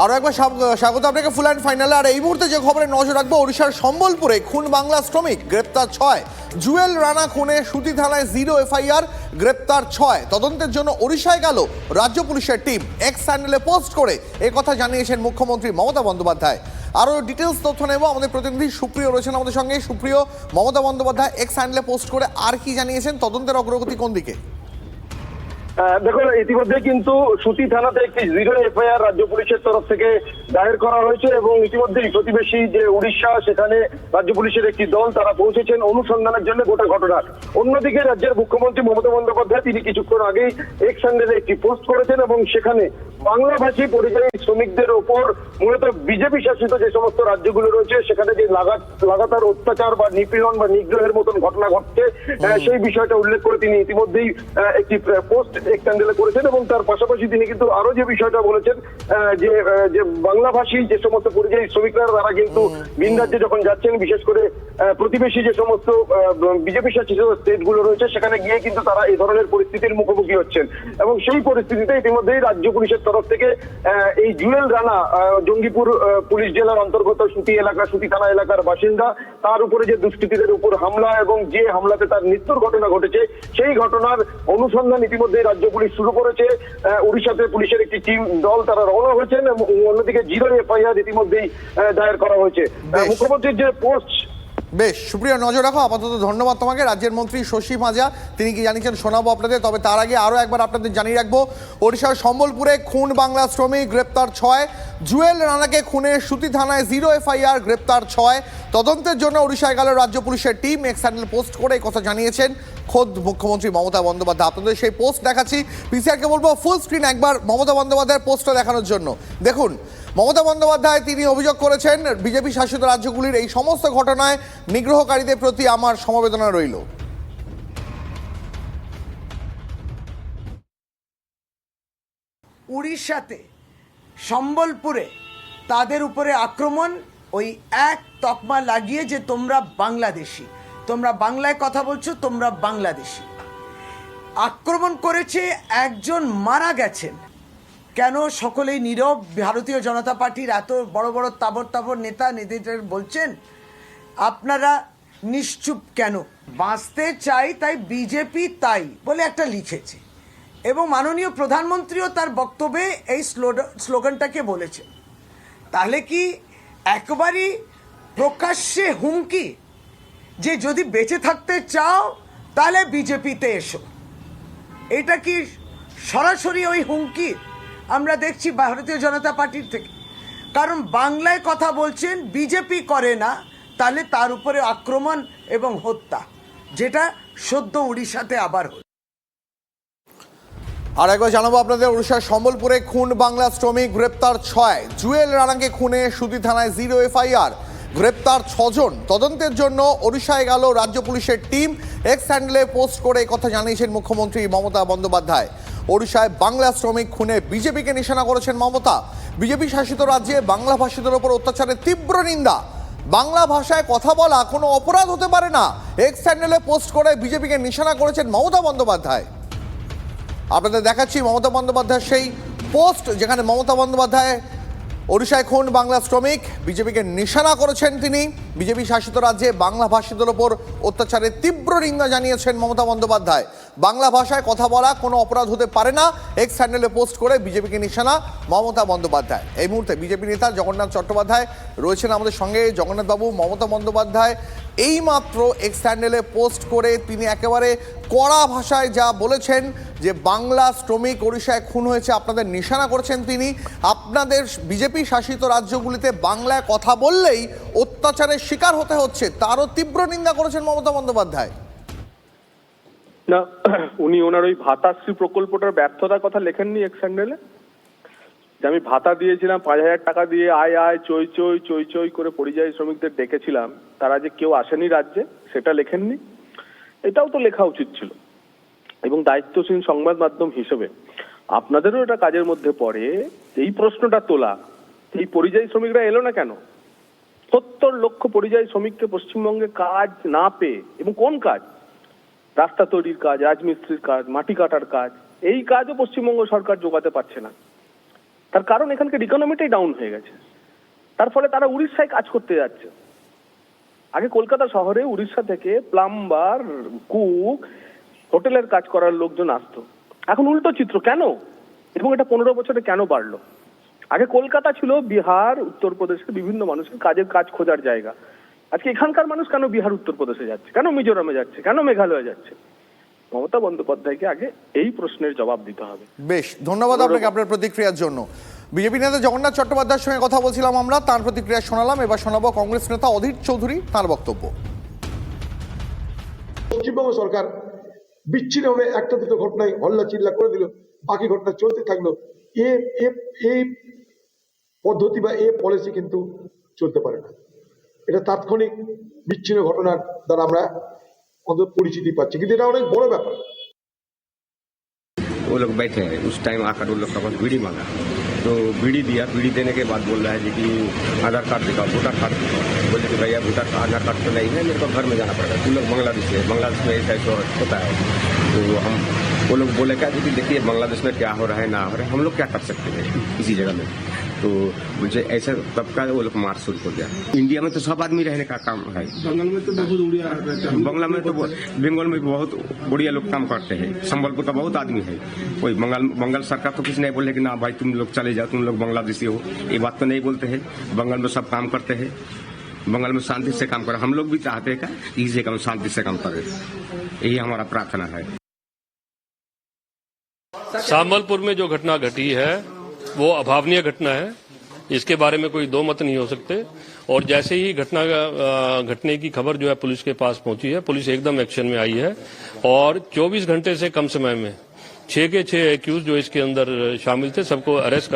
আরো একবার স্বাগত আপনাকে ফুল অ্যান্ড ফাইনালে। আর এই মুহূর্তে যে খবরে নজর রাখবো, ওড়িশার সম্বলপুরে খুন বাংলা শ্রমিক, গ্রেপ্তার 6। জুয়েল রানা খুনে সুতি থানায় 0 এফআইআর, গ্রেপ্তার 6। তদন্তের জন্য ওড়িশায় গেল রাজ্য পুলিশের টিম। এক্স চ্যানেলে পোস্ট করে একথা জানিয়েছেন মুখ্যমন্ত্রী মমতা বন্দ্যোপাধ্যায়। আরও ডিটেলস তথ্য নেব, আমাদের প্রতিনিধি সুপ্রিয় রয়েছেন আমাদের সঙ্গে। সুপ্রিয়, মমতা বন্দ্যোপাধ্যায় এক্স চ্যানেলে পোস্ট করে আর কি জানিয়েছেন, তদন্তের অগ্রগতি কোন দিকে? দেখুন, ইতিমধ্যে কিন্তু সুতি থানাতে একটি 0 এফআইআর রাজ্য পুলিশের তরফ থেকে দায়ের করা হয়েছে এবং ইতিমধ্যেই প্রতিবেশী যে উড়িষ্যা, সেখানে রাজ্য পুলিশের একটি দল তারা পৌঁছেছেন অনুসন্ধানের জন্য গোটা ঘটনা। অন্যদিকে রাজ্যের মুখ্যমন্ত্রী মমতা বন্দ্যোপাধ্যায় তিনি কিছুক্ষণ আগেই এক্স হ্যান্ডেলে একটি পোস্ট করেছেন এবং সেখানে বাংলাভাষী পরিযায়ী শ্রমিকদের ওপর মূলত বিজেপি শাসিত যে সমস্ত রাজ্যগুলো রয়েছে সেখানে যে লাগাতার অত্যাচার বা নিপীড়ন বা নিগ্রহের মতন ঘটনা ঘটছে সেই বিষয়টা উল্লেখ করে তিনি ইতিমধ্যেই একটি পোস্ট এক্স হ্যান্ডেলে করেছেন এবং তার পাশাপাশি তিনি কিন্তু আরো যে বিষয়টা বলেছেন যে বাংলাভাষী যে সমস্ত পরিযায়ী শ্রমিকরা তারা কিন্তু ভিন রাজ্যে যখন যাচ্ছেন, বিশেষ করে প্রতিবেশী যে সমস্ত বিজেপি শাসিত স্টেট গুলো রয়েছে সেখানে গিয়ে কিন্তু তারা এই ধরনের পরিস্থিতির মুখোমুখি হচ্ছেন এবং সেই পরিস্থিতিতে ইতিমধ্যেই রাজ্য পুলিশের তরফ থেকে এই জুয়েল রানা জঙ্গিপুর পুলিশ জেলার অন্তর্গত সুতি থানা এলাকার বাসিন্দা, তার উপরে যে দুষ্কৃতীদের উপর হামলা এবং যে হামলাতে তার মৃত্যুর ঘটনা ঘটেছে সেই ঘটনার অনুসন্ধান ইতিমধ্যে রাজ্য পুলিশ শুরু করেছে। উড়িষ্যাতে পুলিশের একটি টিম দল তারা রওনা হয়েছেন এবং অন্যদিকে 0 এফআইআর ইতিমধ্যেই দায়ের করা হয়েছে। মুখ্যমন্ত্রীর যে পোস্ট, বেশ সুপ্রিয়, নজর রাখো। আপাতত ধন্যবাদ তোমাকে। রাজ্যের মন্ত্রী শশী মাজা তিনি কি জানিয়েছেন শোনাবো আপনাদের, তবে তার আগে আরও একবার আপনাদের জানিয়ে রাখবো, ওড়িশার সম্বলপুরে খুন বাংলা শ্রমিক, গ্রেপ্তার 6। জুয়েল রানাকে খুনে সুতি থানায় 0 এফআইআর, গ্রেপ্তার 6। তদন্তের জন্য ওড়িশায় গেল রাজ্য পুলিশের টিম। এক্স হ্যান্ডেল পোস্ট করে কথা জানিয়েছেন খোদ মুখ্যমন্ত্রী মমতা বন্দ্যোপাধ্যায়। আপনাদের সেই পোস্ট দেখাচ্ছি। পিসিআরকে বলবো ফুল স্ক্রিন একবার মমতা বন্দ্যোপাধ্যায়ের পোস্টটা দেখানোর জন্য। দেখুন, মমতা বন্দ্যোপাধ্যায় তিনি অভিযোগ করেছেন বিজেপি শাসিত রাজ্যগুলির এই সমস্ত ঘটনায় নিগ্রহকারীদের প্রতি আমার সমবেদনা রইল। উড়িষ্যাতে সম্বলপুরে তাদের উপরে আক্রমণ, ওই এক তকমা লাগিয়ে যে তোমরা বাংলাদেশি, তোমরা বাংলায় কথা বলছো, তোমরা বাংলাদেশি। আক্রমণ করেছে, একজন মারা গেছেন। কেন সকলেই নীরব? ভারতীয় জনতা পার্টির এত বড় বড় তাবর নেতা নেত্রীরা বলছেন, আপনারা নিশ্চুপ কেন? বাঁচতে চাই তাই বিজেপি তাই বলে একটা লিখেছে এবং মাননীয় প্রধানমন্ত্রীও তার বক্তব্যে এই স্লোগানটাকে বলেছে। তাহলে কি একবারই প্রকাশ্যে হুমকি যে যদি বেঁচে থাকতে চাও তাহলে বিজেপিতে এসো? এটা কি সরাসরি ওই হুমকি আমরা দেখছি ভারতীয় জনতা পার্টির থেকে? কারণ বাংলায় কথা বলছেন, বিজেপি করে না, তাহলে তার উপরে আক্রমণ এবং হত্যা, যেটা সদ্য উড়িষ্যাতে আবার হল। আর একবার জানাবো আপনাদের, ওড়িশার সম্বলপুরে খুন বাংলা শ্রমিক, গ্রেপ্তার 6। জুয়েল রানাকে খুনে সুতি থানায় 0 এফআইআর, গ্রেপ্তার 6 জন। তদন্তের জন্য ওড়িশায় গেল রাজ্য পুলিশের টিম। এক্স হ্যান্ডেলে পোস্ট করে কথা জানিয়েছেন মুখ্যমন্ত্রী মমতা বন্দ্যোপাধ্যায়। ওড়িশায় বাংলা শ্রমিক খুনে বিজেপিকে নিশানা করেছেন মমতা। বিজেপি শাসিত রাজ্যে বাংলা ভাষীদের ওপর অত্যাচারের তীব্র নিন্দা। বাংলা ভাষায় কথা বলা কোনো অপরাধ হতে পারে না, এক্স হ্যান্ডেলে পোস্ট করে বিজেপিকে নিশানা করেছেন মমতা বন্দ্যোপাধ্যায়। আপনাদের দেখাচ্ছি মমতা বন্দ্যোপাধ্যায়ের সেই পোস্ট, যেখানে মমতা বন্দ্যোপাধ্যায় ওড়িশায় খুন বাংলা শ্রমিক, বিজেপিকে নিশানা করেছেন তিনি। বিজেপি শাসিত রাজ্যে বাংলা ভাষীদের ওপর অত্যাচারের তীব্র নিন্দা জানিয়েছেন মমতা বন্দ্যোপাধ্যায়। বাংলা ভাষায় কথা বলা কোনো অপরাধ হতে পারে না, এক্স হ্যান্ডেলে পোস্ট করে বিজেপিকে নিশানা মমতা বন্দ্যোপাধ্যায়। এই মুহূর্তে বিজেপি নেতা জগন্নাথ চট্টোপাধ্যায় রয়েছেন আমাদের সঙ্গে। জগন্নাথবাবু, মমতা বন্দ্যোপাধ্যায় এইমাত্র এক্স হ্যান্ডেলে পোস্ট করে তিনি একেবারে কড়া ভাষায় যা বলেছেন যে বাংলা শ্রমিক ওড়িশায় খুন হয়েছে, আপনাদের নিশানা করেছেন তিনি। আপনাদের বিজেপি শাসিত রাজ্যগুলিতে বাংলায় কথা বললেই অত্যাচারের শিকার হতে হচ্ছে, তারও তীব্র নিন্দা করেছেন মমতা বন্দ্যোপাধ্যায়। না, উনি ওনার ওই ভাতাশ্রী প্রকল্পটার ব্যর্থতার কথা লেখেননি এক্স হ্যান্ডেলে, যে আমি ভাতা দিয়েছিলাম 5,000 টাকা দিয়ে, আয় আয় চই চই করে পরিযায়ী শ্রমিকদের ডেকেছিলাম, তারা যে কেউ আসেনি রাজ্যে, সেটা লেখেননি। এটাও তো লেখা উচিত ছিল এবং দায়িত্বশীল সংবাদ মাধ্যম হিসেবে আপনাদেরও এটা কাজের মধ্যে পড়ে এই প্রশ্নটা তোলা, এই পরিযায়ী শ্রমিকরা এলো না কেন? 70 লক্ষ পরিযায়ী শ্রমিককে পশ্চিমবঙ্গে কাজ না পেয়ে, এবং কোন কাজ? রাস্তা তৈরির কাজ, রাজমিস্ত্রির কাজ, মাটি কাটার কাজ, এই কাজও পশ্চিমবঙ্গ সরকার যোগাতে পারছে না। তার কারণ এখানকার ইকোনমিটাই ডাউন হয়ে গেছে। তার ফলে তারা উড়িষ্যায় কাজ করতে যাচ্ছে। আগে কলকাতা শহরে উড়িষ্যা থেকে প্লাম্বার, কুক, হোটেলের কাজ করার লোকজন আসতো। এখন উল্টো চিত্র কেন, এবং এটা 15 বছরে কেন বাড়লো? আগে কলকাতা ছিল বিহার, উত্তরপ্রদেশের বিভিন্ন মানুষের কাজ খোঁজার জায়গা। আজকে এখানকার মানুষ কেন বিহার, উত্তরপ্রদেশে যাচ্ছে, কেন মিজোরামে যাচ্ছে, কেন মেঘালয়ে যাচ্ছে? মমতা বন্দ্যোপাধ্যায়কে আগে এই প্রশ্নের জবাব দিতে হবে। বেশ, ধন্যবাদ আপনাকে আপনার প্রতিক্রিয়ার জন্য। বিজেপি নেতা জগন্নাথ চট্টোপাধ্যায়ের সঙ্গে কথা বলছিলাম আমরা, তার প্রতিক্রিয়া শোনালাম। এবার শোনাবো কংগ্রেস নেতা অধীর চৌধুরী, তার বক্তব্য। পশ্চিমবঙ্গ সরকার বিচ্ছিন্নভাবে একটা দুটো ঘটনায় হল্লা চিল্লা করে দিল, বাকি ঘটনা চলতে থাকলো। এই পদ্ধতি বা এই পলিসি কিন্তু চলতে পারে না। এটা তাৎক্ষণিক বিচ্ছিন্ন ঘটনার দ্বারা আমরা অন্তত পরিচিতি পাচ্ছি, কিন্তু এটা অনেক বড় ব্যাপার। वो लोग बैठे हैं, उस टाइम आकर उन लोग का पास बीड़ी मांगा, तो बीड़ी दिया। बीड़ी देने के बाद बोल रहा है जी कि आधार कार्ड दिखाओ, वोटर कार्ड दिखाओ। बोले कि भैया आधार कार्ड तो नहीं है, मेरे को घर में जाना पड़ेगा। तुम लोग बांग्लादेश है, बांग्लादेश में ऐसा ऐसा होता है। तो वो लोग बोले क्या कि देखिए बांग्लादेश में क्या हो रहा है ना हो रहा है, हम लोग क्या कर सकते हैं इसी जगह में। तो मुझे ऐसा तब का वो लोग मार शुरू कर दिया। इंडिया में तो सब आदमी रहने का काम है, बंगाल में तो बहुत उड़िया, बंगला में तो बंगाल में बहुत उड़िया लोग काम करते हैं। संबलपुर का बहुत आदमी है, कोई बंगाल सरकार तो कुछ नहीं बोले कि ना भाई तुम लोग चले जाओ, तुम लोग बांग्लादेशी हो, ये बात तो नहीं बोलते हैं। बंगाल में सब काम करते हैं, बंगाल में शांति से काम करे। हम लोग भी चाहते हैं कि इसी काम शांति से काम करे, यही हमारा प्रार्थना है। संबलपुर में जो घटना घटी है वो अभावनीय घटना है, इसके बारे में कोई दो मत नहीं हो सकते। और जैसे ही घटना घटने की खबर जो है पुलिस के पास पहुंची है, पुलिस एकदम एक्शन में आई है और 24 घंटे से कम समय में 6 के 6 एक्यूज जो इसके अंदर शामिल थे सबको अरेस्ट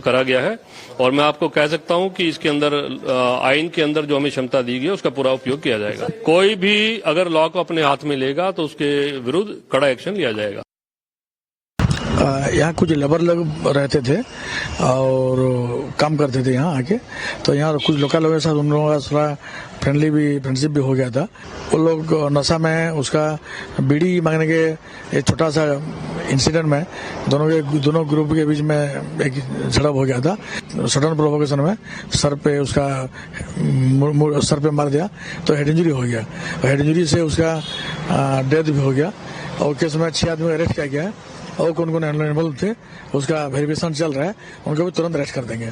करा गया है। और मैं आपको कह सकता हूं कि इसके अंदर आइन के अंदर जो हमें क्षमता दी गई है उसका पूरा उपयोग किया जाएगा। कोई भी अगर लॉ को अपने हाथ में लेगा तो उसके विरुद्ध कड़ा एक्शन लिया जाएगा। यहाँ कुछ लेबर लोग रहते थे और काम करते थे यहाँ आके, तो यहाँ कुछ लोकल लोगों के साथ उन लोगों का थोड़ा फ्रेंडशिप भी हो गया था। वो लोग नशा में उसका बीड़ी मांगने के एक छोटा सा इंसिडेंट में दोनों ग्रुप के बीच में एक झड़प हो गया था। सडन प्रोवोकेशन में सर पे मार दिया, तो हेड इंजरी हो गया। हेड इंजरी से उसका डेथ भी हो गया और केस में 6 आदमी अरेस्ट किया गया है और कौन कौन इन्वॉल्व थे उसका वेरिफिकेशन चल रहा है, उनको भी तुरंत अरेस्ट कर देंगे।